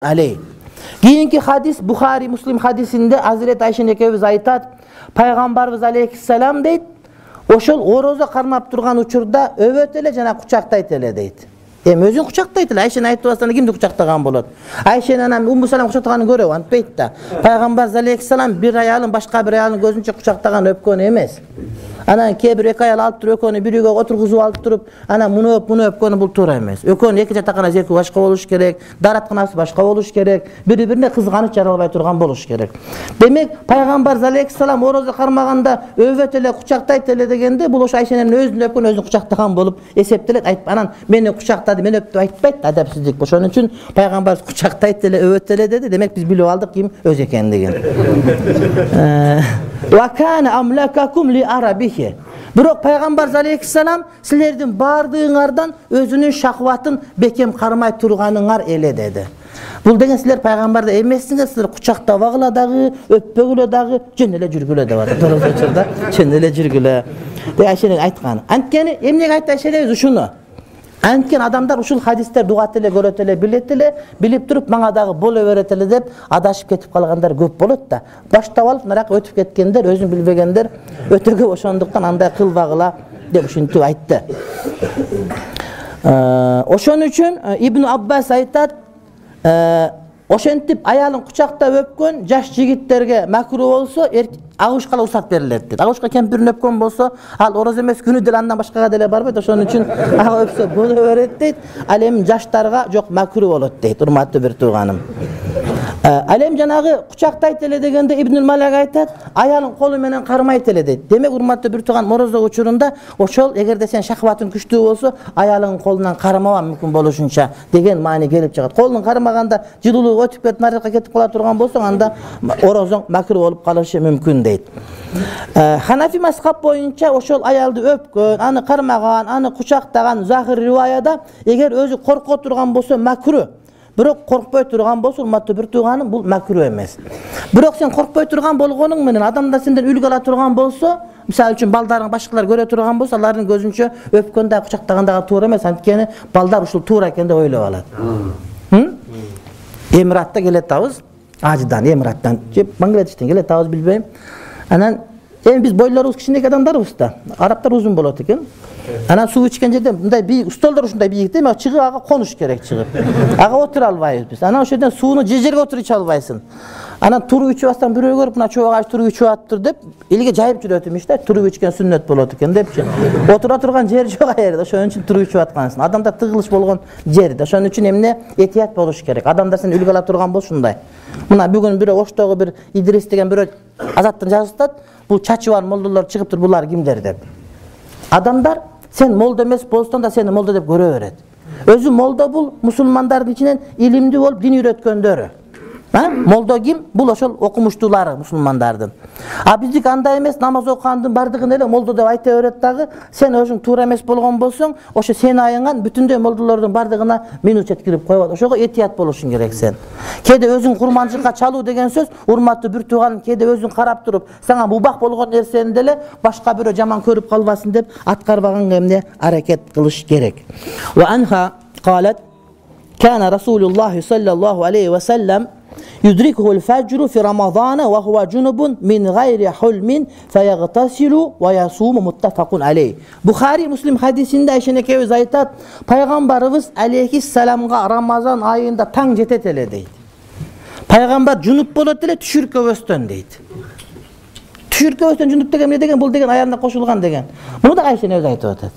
Aley. Keyinki hadis Bukhari Muslim hadisinde Hazreti Ayşe ekebиз aytat, Peygamberimiz aleyhisselam deyt, oşol oroza karmap turgan uçurda öböt ele jana kuchактайт ele deyt. Özün kuchактайт ele, Ayşe'nin aytып atsan kimdi kuchактаган болот? Ayşe'nin anam Ummu Salam kuchактаганын көрөп antpayt da. Peygamberimiz aleyhisselam bir ayalın başka bir ayalın gözünçe kuchактаган öpkөн emes. Ana kebir ek ayal alıp durup ökönü biriga oturguzup alıp durup ana bunu öpkönü bul tуура эмес. Ökönü эки жатакана жерки башка болуш керек, даратканасы башка болуш керек, бири-бирине кызганыч жаралбай турган болуш керек. Демек Пайгамбар алейхиссалам орозо кармаганда өбөт эле кучактайт эле дегенде бул ошо Айшенин өзүн өпкөн өзүн кучактаган болуп эсептелет. Анан мени кучактады, мен өптү айтпайт, адапсыздык. Ошон үчүн Пайгамбар кучактайт эле, өбөт эле деди. Демек биз билип алдык ким өзү экендигин. Wa kana amlakakum li arabihi. Бирок Пайгамбар алейхиссалам силердин бардыгыңардан өзүнүн шахватын бекем кармай турганыңар эле деди. Бул деген силер Пайгамбарды эмессиңер, силер кучактабагыла дагы, өппөгүлө дагы, жөн эле жүргүлө деп атат. Дөрөс учурда жөн эле жүргүлө. Деп Айшенин айткан. Анткени эмнеге айтты Айшенин ушуну? Анткени адамдар ушул хадистер дугат эле көрөт эле, билет эле, билип туруп мага дагы боло берет эле деп адашып кетип калгандар көп болот да. Баштап алып нарак өтүп кеткендер, өзүн билбегендер өтө көп, ошондуктан андай кылбагыла деп ушинтип айтты. Ошон үчүн Ибн Аббас айтат, ошентип аялын кучактап өпкөн жаш жигиттерге макруh болсо, агышка уруксат берилет дейт. Агышка кемпирин өпкөн болсо, ал ороз эмес, күнү деле андан башкага деле барбайт. Ошон үчүн ага өпсө боло берет дейт. Ал эми жаштарга жок макруh болот дейт, урматтуу бир тууганым. Ал эми жанагы кучактайт эле дегенде Ибн Малак айтат, аялын колу менен кармайт эле дейт. Демек урматтуу бир тууган, орозо учурунда ошол эгерде сен шахватың күчтүү болсо, аялың колунан кармаба мүмкүн болушунча деген маани келип чыгат. Колун кармаганда жылуулук өтүп кетип наракка кетип кала турган болсоң, анда орозоң макруh болуп калышы мүмкүн дейт. Ханафи мазхаб боюнча ошол аялды өпкөн, аны кармаган, аны кучактаган захир риваяда эгер өзү корко турган болсо макруh. Бирок коркпой турган болсо, урматтуу бир тууганым, бул макруh эмес. Бирок сен коркпой турган болгонуң менен адамдар сенден үлгү ала турган болсо, мисалы үчүн балдарың башкалар көрө турган болсо, алардын көзүнчө өпкөндө кучактагандагы туура эмес, анткени балдар ушул туура экен деп ойлоп алат. Эмиратта келет табыз, Ажыдан, Эмираттан, же Бангладештен келет табыз билбейм. Анан эми биз бойлорубуз кичинекей адамдарбыз да. Арабтар узун болот экен. Анан суу ичкен жерден мындай бийик, столдор ушундай бийик да, чыгып ага конуш керек чыгып. Ага отура албайбыз биз. Анан ошол жерден сууну жерге отуруп иче албайсың. Анан туруп ичип атсаң бирөө көрүп, мына чобага туруп ичип аттыр деп, элге жайып жүрөт имиш да, туруп ичкен сүннөт болот экен депчи. Отура турган жер жок жерде, ошон үчүн туруп ичип аткансың. Адамдар тыгылыш болгон жерде. Ошон үчүн эмне этият болуш керек. Адамдар сени үлгү ала турган болсо ушундай. Мына бүгүн бирөө Оштогу бир Идрис деген бирөө азаттын жазып, бул чачы бар молдолор чыгып тур, булар кимдер деп. Адамдар сен молда эмес болсоң да сени молда деп көрө берет. Өзү молда бул мусулмандардын ичинен илимдүү болуп дин үйрөткөндөрү. Молда ким? Бул ошол окумуштуулары мусулмандардын. А биздик андай эмес, намаз окугандын бардыгын эле молда деп айта берет дагы. Сен өзүң туура эмес болгон болсоң, ошо сени айынган бүтүндөй молдолордун бардыгына минут жеткирип коёбат. Ошого этият болушуң керек сен. Кээде өзүң курманчылыкка чалуу деген сөз, урматтуу бир тууган, кээде өзүң карап туруп, сага мубах болгон нерсени деле башка бирөө жаман көрүп калбасын деп аткарбаганга эмне аракет кылыш керек. Ва анха قالت كان رسول الله صلى الله عليه وسلم يدركه الفجر في رمضان وهو جنب من غير حلم فيغتسل ويصوم متفق عليه. Bukhari Muslim hadisinde Ayşe ekebиз aytat, Пайгамбарыбыз алейхиссаламга Рамазан айында таң жетет эле дейт. Пайгамбар жунуп болот эле, түшүркөбөстөн дейт. Түшүркөбөстөн жунуп деген эмне деген? Бул деген аялына кошулган деген. Муну да Айше өзү айтып атат.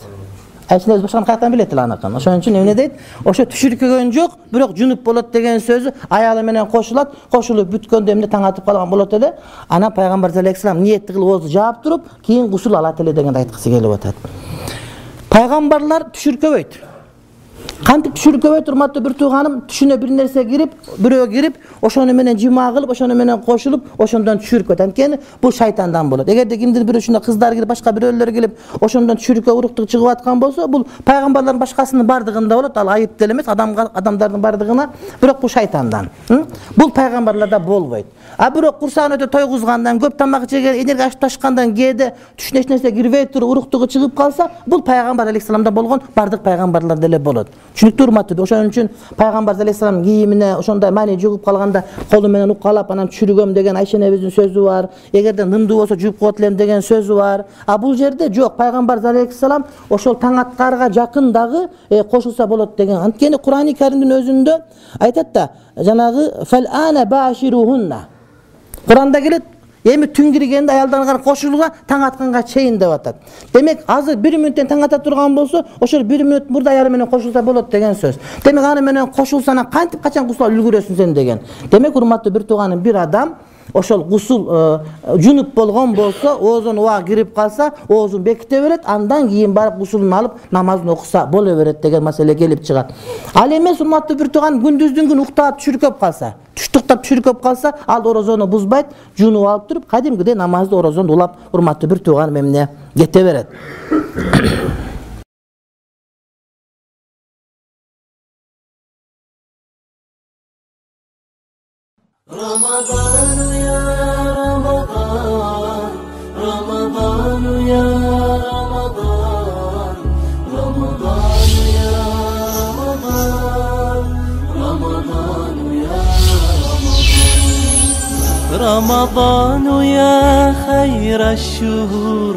Айше өз башканы каяктан билет эле аныкын. Ошон үчүн эмне дейт? Ошо түшүркөгөн жок, бирок жунуп болот деген сөзү аялы менен кошулат, кошулуп бүткөндө эмне таң атып калган болот эле. Ана Пайгамбар алейхиссалам ниетти кылып оозу жаап туруп, кийин гусул алат эле дегенди айткысы келип атат. Пайгамбарлар түшүркөбөйт. Кантип түшүркөбөйт, урматтуу бир тууганым, түшүнө бир нерсе кирип, бирөө кирип, ошону менен жыма кылып, ошону менен кошулуп, ошондон түшүркөт. Анткени бул шайтандан болот. Эгерде кимдир бир ушундай кыздар кирип, башка бирөөлөр келип, ошондон түшүркө уруктук чыгып аткан болсо, бул пайгамбарлардын башкасынын бардыгында болот. Ал айып деле эмес, адамдардын бардыгына, бирок бул шайтандан. Бул пайгамбарларда болбойт. А бирок курсагын өтө тойгузгандан, көп тамак жеген, энерги ашып ташкандан кээде түшүнө эч нерсе кирбей туруп, уруктугу чыгып калса, бул пайгамбар алейхисаламда болгон бардык пайгамбарларда эле болот. Түшүнүктүү урматтуу. Ошон үчүн Пайгамбар алейхиссалам кийимине ошондой мани жугуп калганда колу менен укалап анан түшүргөм деген Айша энебиздин сөзү бар. Эгерде нымдуу болсо жууп коет элем деген сөзү бар. А бул жерде жок, Пайгамбар алейхиссалам ошол таң аткарга жакын дагы кошулса болот деген. Анткени Кур'ан-ы Каримдин өзүндө айтат да, жанагы фал ана баширухунна. Кур'анда келет, эми түн киргенде аялдарга кошулууга таң атканга чейин деп атат. Демек, азыр 1 мүнөттөн таң ата турган болсо, ошол 1 мүнөт мурда аялы менен кошулса болот деген сөз. Демек, аны менен кошулсана кантип качан кусула үлгүрөсүң сен деген. Демек, урматтуу бир тууганым, бир адам ошол гусул жунуп болгон болсо, оозун уа кирип калса, оозун беките берет, андан кийин барып гусулун алып намазын окуса боло берет деген маселе келип чыгат. Ал эмес, урматтуу бир тууган, күндүздүн күн уктап түшүркөп калса, түштүктап түшүркөп калса, ал орозону бузбайт, жунуп алып туруп, кадимкидей намазды орозону улап, урматтуу бир тууган эмне кете берет. رمضان يا رمضان رمضان يا رمضان رمضان يا رمضان رمضان يا رمضان رمضان يا خير الشهور